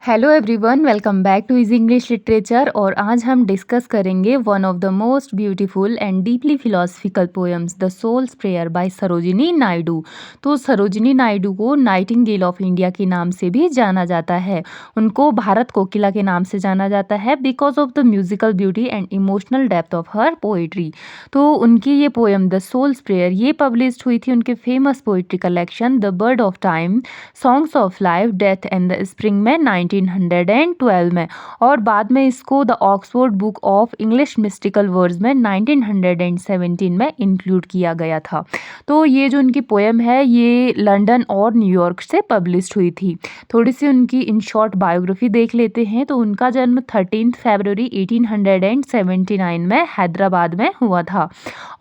Hello everyone, welcome back to is English literature. और आज हम डिस्कस करेंगे one of the most beautiful and deeply philosophical poems the soul's prayer by Sarojini Naidu. तो सरोजिनी नायडू को Nightingale of India के नाम से भी जाना जाता है। उनको भारत कोकिला के नाम से जाना जाता है because of the musical beauty and emotional depth of her poetry. तो उनकी ये पोएम द सोल्स प्रेयर ये पब्लिश हुई थी उनके famous poetry collection the bird of time, songs of life, death and the spring में 1912 में। और बाद में इसको the Oxford book of English mystical words में 1917 में इंक्लूड किया गया था। तो ये जो उनकी पोएम है ये लंदन और न्यूयॉर्क से पब्लिश हुई थी। थोड़ी सी उनकी इन शॉर्ट बायोग्राफी देख लेते हैं। तो उनका जन्म 13 फरवरी 1879 में हैदराबाद में हुआ था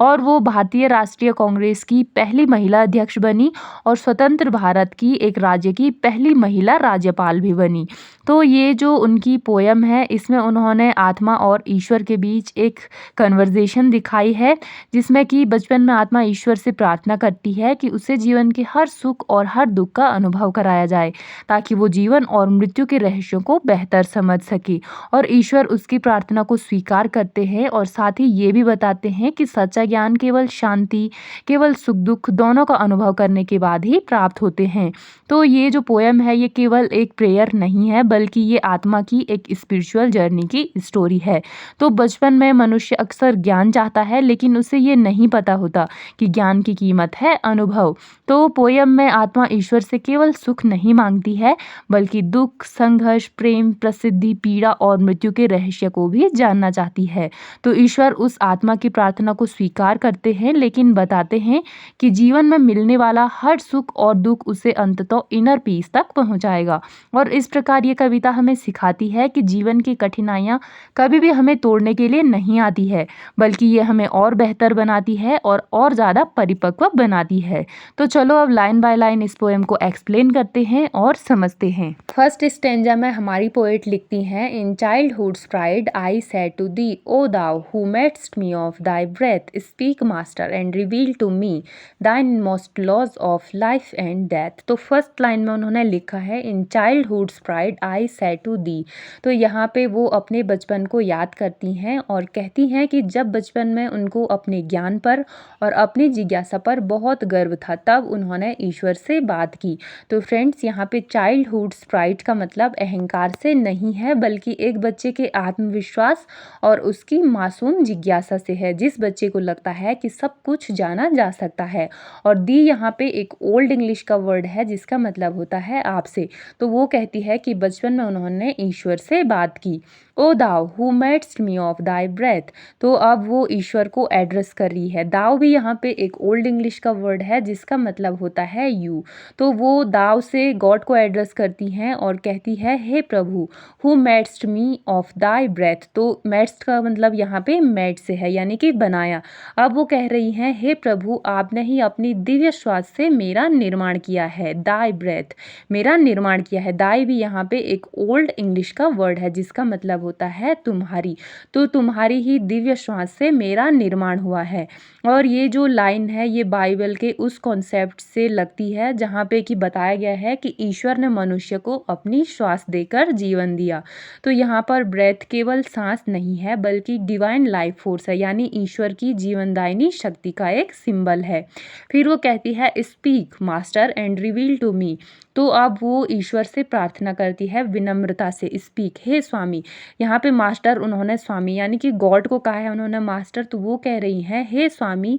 और वो भारतीय राष्ट्रीय कांग्रेस की पहली महिला अध्यक्ष बनी और स्वतंत्र भारत की एक राज्य की पहली महिला राज्यपाल भी बनी। तो ये जो उनकी पोयम है इसमें उन्होंने आत्मा और ईश्वर के बीच एक कन्वर्जेशन दिखाई है, जिसमें कि बचपन में आत्मा ईश्वर से प्रार्थना करती है कि उसे जीवन के हर सुख और हर दुख का अनुभव कराया जाए ताकि वो जीवन और मृत्यु के रहस्यों को बेहतर समझ सके। और ईश्वर उसकी प्रार्थना को स्वीकार करते हैं और साथ ही ये भी बताते हैं कि सच्चा ज्ञान केवल शांति, केवल सुख दुख दोनों का अनुभव करने के बाद ही प्राप्त होते हैं। तो ये जो पोयम है ये केवल एक प्रेयर नहीं है बल्कि ये आत्मा की एक स्पिरिचुअल जर्नी की स्टोरी है। तो बचपन में मनुष्य अक्सर ज्ञान चाहता है लेकिन उसे ये नहीं पता होता कि ज्ञान की कीमत है अनुभव। तो पोयम में आत्मा ईश्वर से केवल सुख नहीं मांगती है बल्कि दुख, संघर्ष, प्रेम, प्रसिद्धि, पीड़ा और मृत्यु के रहस्य को भी जानना चाहती है। तो ईश्वर उस आत्मा की प्रार्थना को स्वीकार करते हैं लेकिन बताते हैं कि जीवन में मिलने वाला हर सुख और दुख उसे अंततः इनर पीस तक पहुंचाएगा। और इस प्रकार ये कविता हमें सिखाती है कि जीवन की कठिनाइयाँ कभी भी हमें तोड़ने के लिए नहीं आती है बल्कि ये हमें और बेहतर बनाती है और ज़्यादा परिपक्व बनाती है। तो चलो अब लाइन बाय लाइन इस पोएम को एक्सप्लेन करते हैं और समझते हैं। फर्स्ट स्टेंजा में हमारी पोएट लिखती हैं, in childhood's pride I said to thee, O thou who madest me of thy breath, speak master and reveal to me thine most laws of life and death. तो first line में उन्होंने लिखा है, in childhood's pride I said to thee. तो यहाँ पे वो अपने बचपन को याद करती हैं और कहती हैं कि जब बचपन में उनको अपने ज्ञान पर और अपनी जिज्ञासा पर बहुत गर्व था तब उन्होंने ईश्वर से बात की। तो फ्रेंड्स यहाँ पे चाइल्डहुड्स प्राइड का मतलब अहंकार से नहीं है बल्कि एक बच्चे के आत्मविश्वास और उसकी मासूम जिज्ञासा से है, जिस बच्चे को लगता है कि सब कुछ जाना जा सकता है। और दी यहाँ पे एक ओल्ड इंग्लिश का वर्ड है जिसका मतलब होता है आपसे। तो वो कहती है कि बचपन में उन्होंने ईश्वर से बात की, O thou who madest me of thy breath. तो अब वो ईश्वर को एड्रेस कर रही है। दाउ भी यहाँ पे एक ओल्ड इंग्लिश का वर्ड है जिसका मतलब होता है यू। तो वो दाउ से गॉड को एड्रेस करती हैं और कहती है, हे प्रभु who madest me of thy breath. तो मेडस्ट का मतलब यहाँ पे मेड से है यानी कि बनाया। अब वो कह रही हैं, हे प्रभु आपने ही अपनी दिव्य श्वास से मेरा निर्माण किया है, दाई ब्रेथ, मेरा निर्माण किया है। दाई भी यहाँ पे एक ओल्ड इंग्लिश का वर्ड है जिसका मतलब होता है तुम्हारी। तो तुम्हारी ही दिव्य श्वास से मेरा निर्माण हुआ है। और ये जो लाइन है ये बाइबल के उस कॉन्सेप्ट से लगती है जहाँ पे कि बताया गया है कि ईश्वर ने मनुष्य को अपनी श्वास देकर जीवन दिया। तो यहाँ पर ब्रेथ केवल सांस नहीं है बल्कि डिवाइन लाइफ फोर्स है यानी ईश्वर की जीवनदायिनी शक्ति का एक सिंबल है। फिर वो कहती है, speak master and reveal to me. तो अब वो ईश्वर से प्रार्थना करती है विनम्रता से, स्पीक हे स्वामी। यहाँ पे मास्टर उन्होंने स्वामी यानी कि गॉड को कहा है उन्होंने मास्टर, तो वो कह रही हैं, हे स्वामी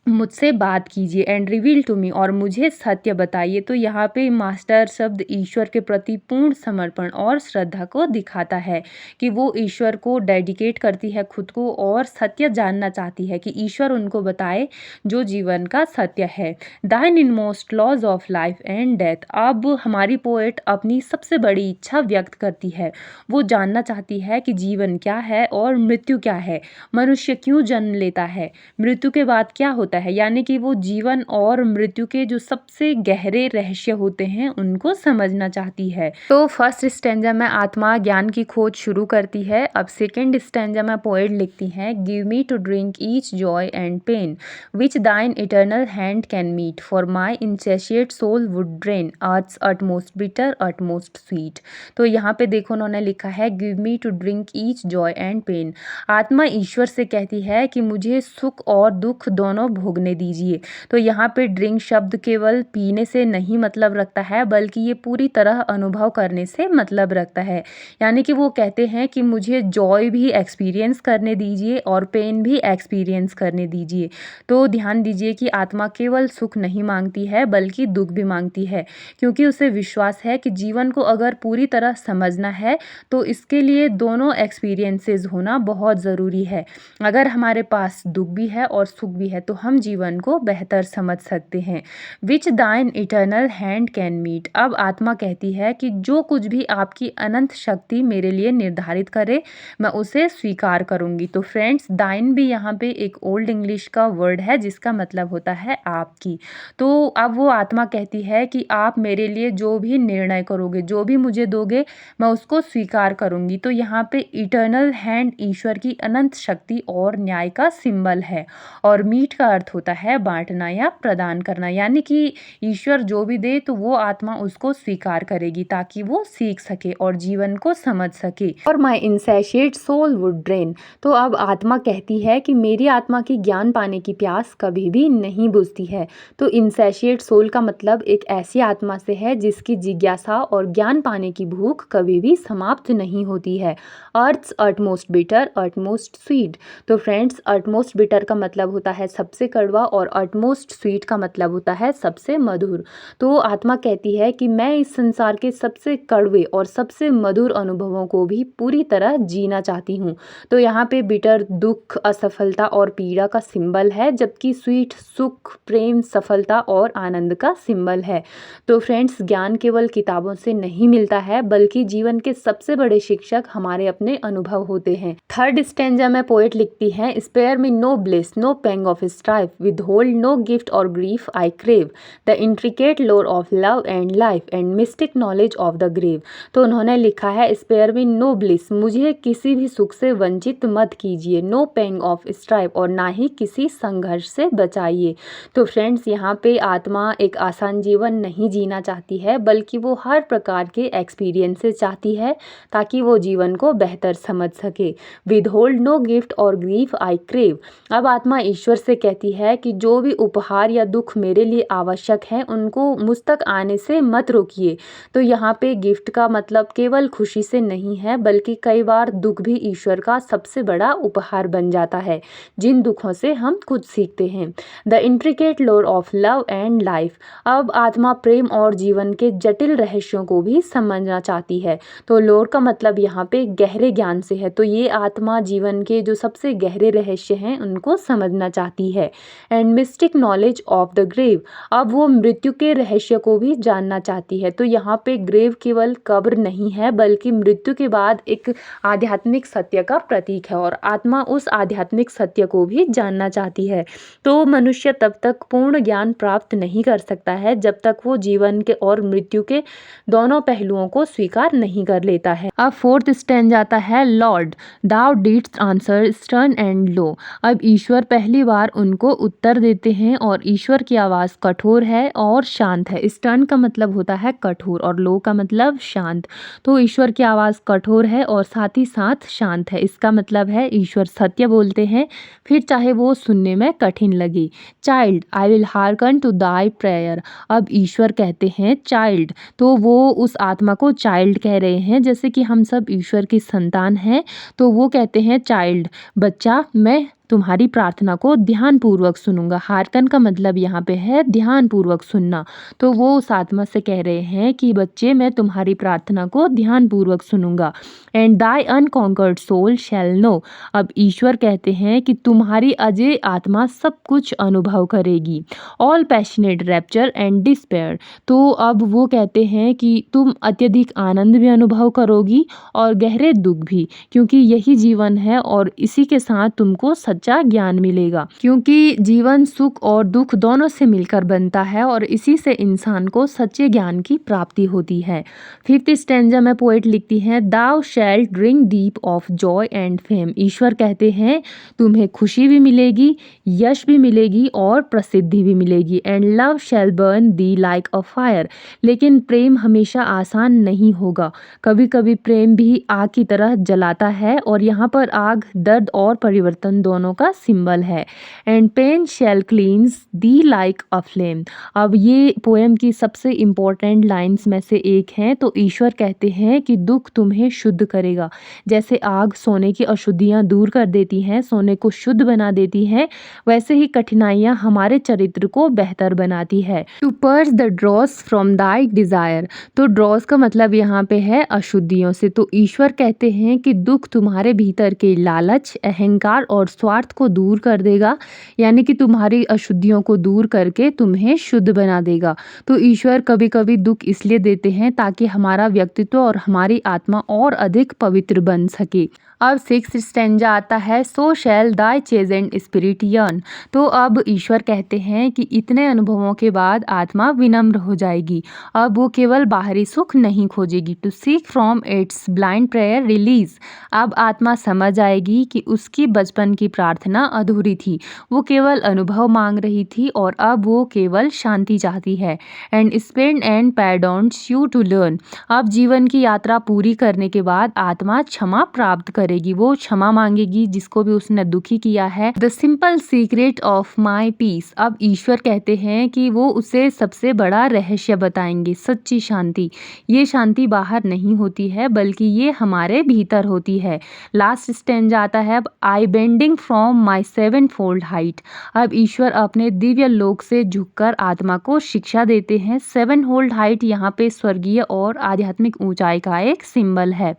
मुझसे बात कीजिए एंड रिवील टू मी और मुझे सत्य बताइए। तो यहाँ पे मास्टर शब्द ईश्वर के प्रति पूर्ण समर्पण और श्रद्धा को दिखाता है कि वो ईश्वर को डेडिकेट करती है खुद को और सत्य जानना चाहती है कि ईश्वर उनको बताए जो जीवन का सत्य है। Thine inmost laws of life and death. अब हमारी पोएट अपनी सबसे बड़ी इच्छा व्यक्त करती है। वो जानना चाहती है कि जीवन क्या है और मृत्यु क्या है, मनुष्य क्यों जन्म लेता है, मृत्यु के बाद क्या होता होता है, यानी कि वो जीवन और मृत्यु के जो सबसे गहरे रहस्य होते हैं उनको समझना चाहती है। तो फर्स्ट स्टैंजा में आत्मा ज्ञान की खोज शुरू करती है। अब सेकेंड स्टैंजा में पोएट लिखती हैं, give me to drink each joy and pain which thine eternal hand can mete, for my insatiate soul would drain earth's utmost bitter utmost sweet. तो यहाँ पे देखो उन्होंने लिखा है, give me to drink each joy and pain. आत्मा ईश्वर से कहती है कि मुझे सुख और दुख दोनों भोगने दीजिए। तो यहाँ पे ड्रिंक शब्द केवल पीने से नहीं मतलब रखता है, बल्कि ये पूरी तरह अनुभव करने से मतलब रखता है। यानी कि वो कहते हैं कि मुझे जॉय भी एक्सपीरियंस करने दीजिए और पेन भी एक्सपीरियंस करने दीजिए। तो ध्यान दीजिए कि आत्मा केवल सुख नहीं मांगती है बल्कि दुख भी मांगती है, क्योंकि उसे विश्वास है कि जीवन को अगर पूरी तरह समझना है तो इसके लिए दोनों एक्सपीरियंसेस होना बहुत ज़रूरी है। अगर हमारे पास दुख भी है और सुख भी है तो हम जीवन को बेहतर समझ सकते हैं। विच thine eternal hand can meet. अब आत्मा कहती है कि जो कुछ भी आपकी अनंत शक्ति मेरे लिए निर्धारित करे मैं उसे स्वीकार करूंगी। तो फ्रेंड्स, दाइन भी यहाँ पे एक ओल्ड इंग्लिश का वर्ड है जिसका मतलब होता है आपकी। तो अब वो आत्मा कहती है कि आप मेरे लिए जो भी निर्णय करोगे, जो भी मुझे दोगे, मैं उसको स्वीकार करूंगी। तो यहाँ पे इटर्नल हैंड ईश्वर की अनंत शक्ति और न्याय का सिंबल है, और मीट का अर्थ होता है बांटना या प्रदान करना, यानी कि ईश्वर जो भी दे तो वो आत्मा उसको स्वीकार करेगी ताकि वो सीख सके और जीवन को समझ सके। और माई इनसैशिएट सोल वुड ड्रेन। तो अब आत्मा कहती है कि मेरी आत्मा की ज्ञान पाने की प्यास कभी भी नहीं बुझती है। तो इनसैशिएट सोल का मतलब एक ऐसी आत्मा से है जिसकी जिज्ञासा और ज्ञान पाने की भूख कभी भी समाप्त नहीं होती है। Earth's utmost bitter utmost sweet. तो फ्रेंड्स, अटमोस्ट बिटर का मतलब होता है सबसे कड़वा और अटमोस्ट स्वीट का मतलब होता है सबसे मधुर। तो आत्मा कहती है कि मैं इस संसार के सबसे कड़वे और सबसे मधुर अनुभवों को भी पूरी तरह जीना चाहती हूँ। तो यहाँ पे बिटर दुख, असफलता और पीड़ा का सिंबल है, जबकि स्वीट सुख, प्रेम, सफलता और आनंद का सिंबल है। तो फ्रेंड्स, ज्ञान केवल किताबों से नहीं मिलता है बल्कि जीवन के सबसे बड़े शिक्षक हमारे अपने अनुभव होते हैं। थर्ड स्टैंजा में पोएट लिखती है, spare me no bliss no pang of strife, withhold no gift or grief I crave, the intricate lore of love and life and mystic knowledge of the grave. तो उन्होंने लिखा है, spare me no bliss, मुझे किसी भी सुख से वंचित मत कीजिए, नो पेंग ऑफ स्ट्राइफ, और ना ही किसी संघर्ष से बचाइए। तो फ्रेंड्स, यहाँ पे आत्मा एक आसान जीवन नहीं जीना चाहती है बल्कि वो हर प्रकार के एक्सपीरियंसेस चाहती है ताकि वो जीवन को बेहतर समझ सके। Withhold no gift or grief I crave. अब आत्मा ईश्वर से कहती है कि जो भी उपहार या दुख मेरे लिए आवश्यक है उनको मुझ तक आने से मत रोकिए। तो यहाँ पे गिफ्ट का मतलब केवल खुशी से नहीं है बल्कि कई बार दुख भी ईश्वर का सबसे बड़ा उपहार बन जाता है, जिन दुखों से हम कुछ सीखते हैं। The intricate lore of love and life. अब आत्मा प्रेम और जीवन के जटिल रहस्यों को भी समझना चाहती है। तो लोर का मतलब यहाँ पे गहरे ज्ञान से है। तो ये आत्मा जीवन के जो सबसे गहरे रहस्य हैं उनको समझना चाहती है। And mystic knowledge of the grave. अब वो मृत्यु के रहस्य को भी जानना चाहती है। तो यहाँ पे ग्रेव केवल कब्र नहीं है बल्कि मृत्यु के बाद एक आध्यात्मिक सत्य का प्रतीक है, और आत्मा उस आध्यात्मिक सत्य को भी जानना चाहती है। तो मनुष्य तब तक पूर्ण ज्ञान प्राप्त नहीं कर सकता है जब तक वो जीवन के और मृत्यु के दोनों पहलुओं को स्वीकार नहीं कर लेता है। अब फोर्थ स्टैंड जाता है, Lord thou didst answer stern and low. अब ईश्वर पहली बार उनको उत्तर देते हैं और ईश्वर की आवाज़ कठोर है और शांत है। स्टर्न का मतलब होता है कठोर और लो का मतलब शांत। तो ईश्वर की आवाज़ कठोर है और साथ ही साथ शांत है। इसका मतलब है ईश्वर सत्य बोलते हैं, फिर चाहे वो सुनने में कठिन लगे। Child I will hearken to thy prayer. अब ईश्वर कहते हैं चाइल्ड, तो वो उस आत्मा को चाइल्ड कह रहे हैं, जैसे कि हम सब ईश्वर की संतान हैं। तो वो कहते हैं चाइल्ड, बच्चा, मैं तुम्हारी प्रार्थना को ध्यानपूर्वक सुनूंगा। हार्कन का मतलब यहाँ पे है ध्यानपूर्वक सुनना। तो वो उस आत्मा से कह रहे हैं कि बच्चे, मैं तुम्हारी प्रार्थना को ध्यानपूर्वक सुनूंगा। And thy unconquered soul shall know. अब ईश्वर कहते हैं कि तुम्हारी अजय आत्मा सब कुछ अनुभव करेगी। All passionate rapture and despair. तो अब वो कहते हैं कि तुम अत्यधिक आनंद भी अनुभव करोगी और गहरे दुख भी, क्योंकि यही जीवन है और इसी के साथ तुमको सत्य सच्चा ज्ञान मिलेगा, क्योंकि जीवन सुख और दुख दोनों से मिलकर बनता है और इसी से इंसान को सच्चे ज्ञान की प्राप्ति होती है। फिफ्थ स्टैंजा में पोएट लिखती हैं, thou shall drink deep of joy and fame. ईश्वर कहते हैं तुम्हें खुशी भी मिलेगी, यश भी मिलेगी और प्रसिद्धि भी मिलेगी। And love shall burn thee like a fire. लेकिन प्रेम हमेशा आसान नहीं होगा, कभी कभी प्रेम भी आग की तरह जलाता है और यहाँ पर आग दर्द और परिवर्तन दोनों का सिंबल है। And pain shall cleanse thee like a flame. अब ये पोएम की सबसे इम्पोर्टेंट लाइन्स में से एक है। तो ईश्वर कहते हैं कि दुख तुम्हें शुद्ध करेगा, जैसे आग सोने की अशुद्धियाँ दूर कर देती हैं, सोने को शुद्ध बना देती हैं, वैसे ही कठिनाइयाँ हमारे चरित्र को बेहतर बनाती है। To purge the dross from thy desire. तो ड्रॉस का मतलब यहाँ पे है अशुद्धियों से। तो ईश्वर कहते हैं कि दुख तुम्हारे भीतर के लालच, अहंकार और स्वार्थ को दूर कर देगा, यानी कि तुम्हारी अशुद्धियों को दूर करके तुम्हें शुद्ध बना देगा। तो ईश्वर कभी कभी दुख इसलिए देते हैं ताकि हमारा व्यक्तित्व और हमारी आत्मा और अधिक पवित्र बन सके। अब सिक्स्थ स्टैंजा आता है, सो शैल दाई चेजेंट स्पिरिट यर्न। तो अब ईश्वर कहते हैं कि इतने अनुभवों के बाद आत्मा विनम्र हो जाएगी, अब वो केवल बाहरी सुख नहीं खोजेगी। To seek from its blind prayer release. अब आत्मा समझ आएगी कि उसकी बचपन की प्रार्थना अधूरी थी, वो केवल अनुभव मांग रही थी और अब वो केवल शांति चाहती है। And spend and pedants you to learn. अब जीवन की यात्रा पूरी करने के बाद आत्मा क्षमा प्राप्त करेगी, वो क्षमा मांगेगी जिसको भी उसने दुखी किया है। The simple secret of my peace. अब ईश्वर कहते हैं कि वो उसे सबसे बड़ा रहस्य बताएंगे, सच्ची शांति। ये शांति बाहर नहीं होती है बल्कि ये हमारे भीतर होती है। लास्ट स्टेंज आता है, अब I bending from my sevenfold height. अब ईश्वर अपने दिव्य लोक से झुककर आत्मा को शिक्षा देते हैं। सेवन होल्ड हाइट यहाँ पे स्वर्गीय और आध्यात्मिक ऊंचाई का एक सिंबल है।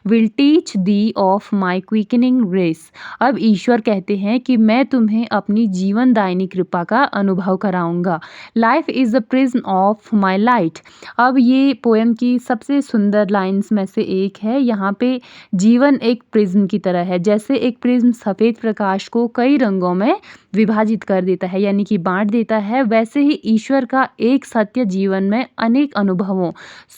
Will teach the of my quickening grace. अब ईश्वर कहते हैं कि मैं तुम्हें अपनी जीवनदायिनी कृपा का अनुभव कराऊंगा। Life is the prism of my light. अब ये पोएम की सबसे सुंदर लाइन्स में से एक है। यहाँ पे जीवन एक प्रिज्म की तरह है, जैसे एक प्रिज्म सफ़ेद प्रकाश को कई रंगों में विभाजित कर देता है, यानी कि बांट देता है, वैसे ही ईश्वर का एक सत्य जीवन में अनेक अनुभवों,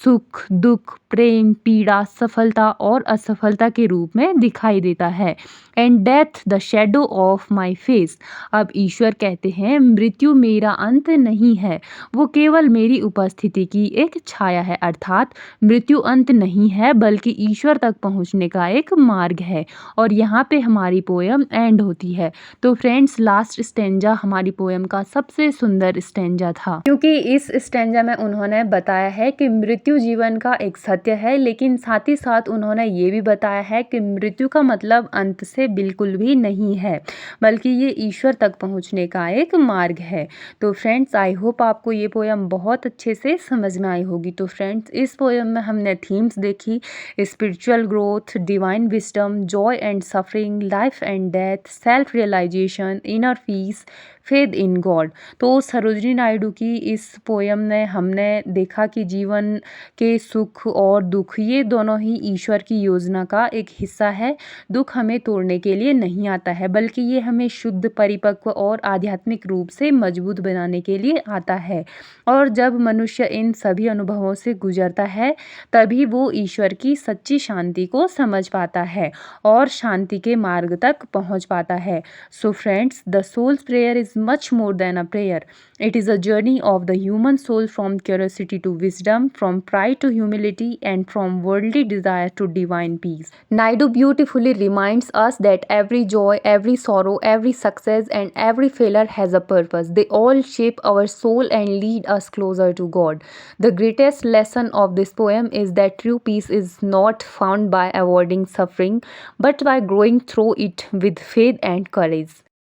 सुख दुख, प्रेम, पीड़ा, सफलता और असफलता के रूप में दिखाई देता है। And death the shadow of my face. अब ईश्वर कहते हैं मृत्यु मेरा अंत नहीं है, वो केवल मेरी उपस्थिति की एक छाया है, अर्थात मृत्यु अंत नहीं है बल्कि ईश्वर तक पहुंचने का एक मार्ग है। और यहाँ पे हमारी पोएम एंड होती है। तो फ्रेंड्स, लास्ट स्टेंजा हमारी पोएम का सबसे सुंदर स्टेंजा था, क्योंकि इस स्टेंजा में उन्होंने बताया है कि मृत्यु जीवन का एक सत्य है, लेकिन साथ ही साथ उन्होंने ये भी बताया है कि मृत्यु का मतलब अंत से बिल्कुल भी नहीं है, बल्कि ये ईश्वर तक पहुंचने का एक मार्ग है। तो फ्रेंड्स, आई होप आपको ये पोएम बहुत अच्छे से समझ में आई होगी। तो फ्रेंड्स, इस पोएम में हमने थीम्स देखी, spiritual growth, divine wisdom, joy and suffering, life and death, self realization, inner peace, faith in God. तो सरोजिनी नायडू की इस पोएम ने हमने देखा कि जीवन के सुख और दुख ये दोनों ही ईश्वर की योजना का एक हिस्सा है। दुख हमें तोड़ने के लिए नहीं आता है, बल्कि ये हमें शुद्ध, परिपक्व और आध्यात्मिक रूप से मजबूत बनाने के लिए आता है। और जब मनुष्य इन सभी अनुभवों से गुजरता है तभी वो ईश्वर की सच्ची शांति को समझ पाता है और शांति के मार्ग तक पहुंच पाता है। So friends, the soul's prayer is much more than a prayer. It is a journey of the human soul from curiosity to wisdom, from pride to humility, and from worldly desire to divine peace. Naidu beautifully reminds us that every joy, every sorrow, every success, and every failure has a purpose. They all shape our soul and lead us closer to God. The greatest lesson of this poem is that true peace is not found by avoiding suffering, but by growing through it with faith and courage.